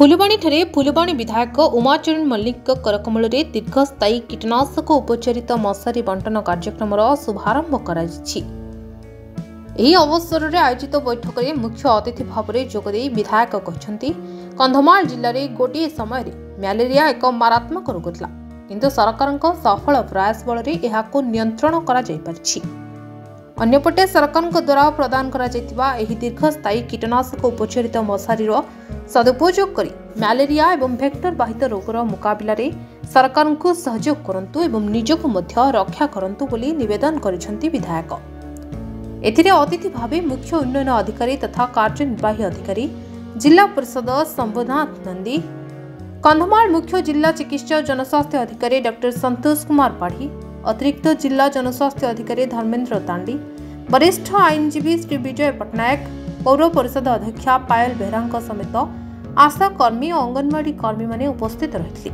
फुलबाणी फुलबाणी विधायक उमाचरण मल्लिक करकमल दीर्घस्थायी कीटनाशक उपचारित मशारी बंटन कार्यक्रम शुभारंभ कर अवसर में आयोजित बैठक में मुख्य अतिथि भाव में जोगदे विधायक कहते कंधमाल जिले में गोटे समय मैलेरिया एक मारात्मक रोग था किंतु सरकार सफल प्रयास बल नियंत्रण कर अन्यपटे सरकार द्वारा प्रदान करा दीर्घस्थायी कीटनाशक उपचारित मशारी सदुपयोग कर मैलेरिया एवं भेक्टर बाहित रोगर मुकाबला सरकार को सहयोग करंतु एवं निजक मध्य रक्षा करंतु बोली निवेदन करिसेंती विधायक। एथिरे अतिथि भावे मुख्य उन्नयन अधिकारी तथा कार्यनिर्वाही अधिकारी जिला परिषद शंभुनाथ नंदी, कंधमाल मुख्य जिला चिकित्सा जनस्वास्थ्य अधिकारी डॉक्टर संतोष कुमार पाढ़ी, अतिरिक्त जिला जनस्वास्थ्य अधिकारी धर्मेन्द्र तांडी, वरिष्ठ आईनजीवी श्री विजय पट्टनायक, पौर परिषद अध्यक्षा पायल बेहरा समेत आशा कर्मी और अंगनवाड़ी कर्मी माने उपस्थित रही।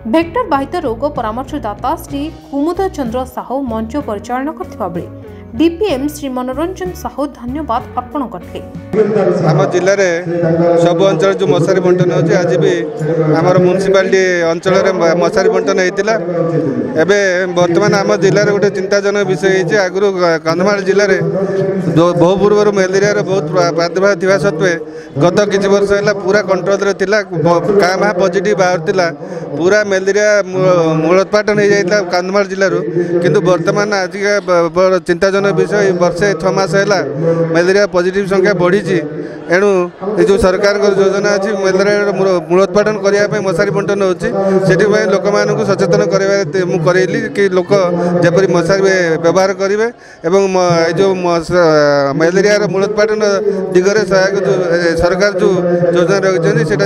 भेक्टर बाहित रोग परामर्शदाता श्री कुमुद चंद्र साहू मंच परिचालन करथिबा बेले डीपीएम श्री मनोरंजन साहू धन्यवाद अर्पण करते। आम जिले में सब अंचल जो मशारी बंटन होची आज भी आमर म्युनिसिपालिटी अंचल में मशारी बंटन होता एवं बर्तमान आम जिले में गोटे चिंताजनक विषय है। आगु कंधमाल जिले में बहु पूर्व मैलेरिया बहुत प्रादुर्भाव था सत्वे गत किसी वर्ष है पूरा कंट्रोल क्या पॉजिटिव बाहर पूरा मैलेरिया मूलोत्पाटन हो जाता कंधमाल जिलूर किंतु बर्तमान आज चिंताजनक विषय वर्षे 6 मास है मैलेरिया पॉजिटिव संख्या बढ़ी एणु जो सरकार योजना अच्छी मैलेरिया मूलोत्पाटन करने मशारी बंटन होती लोक मान सचेतन करैली कि लोक जपरी मशारी व्यवहार करेंगे एवं जो मैलेरिया मूलोत्पाटन दिगरे सहायक जो सरकार जो योजना रखी से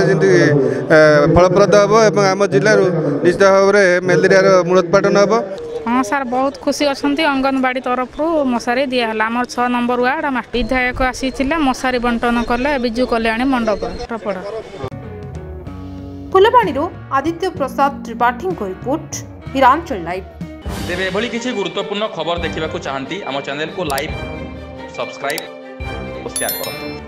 फलप्रद हम और आम जिलूर निश्चित भाव में मैलेरिया मूलोत्पाटन हम। हाँ सर बहुत खुशी अच्छा अंगनवाड़ी तरफ मशारी दिहला आम 6 नंबर वार्ड विधायक आसी मशारी बंटन कले विजु कल्याणी मंडप टपड़ा। फुलबाणी आदित्य प्रसाद त्रिपाठी को रिपोर्ट हिरांचल लाइव। तेरे एभली किसी गुरुत्वपूर्ण खबर देखा चाहती आम चैनल को लाइक सब्सक्राइब और शेयर करें।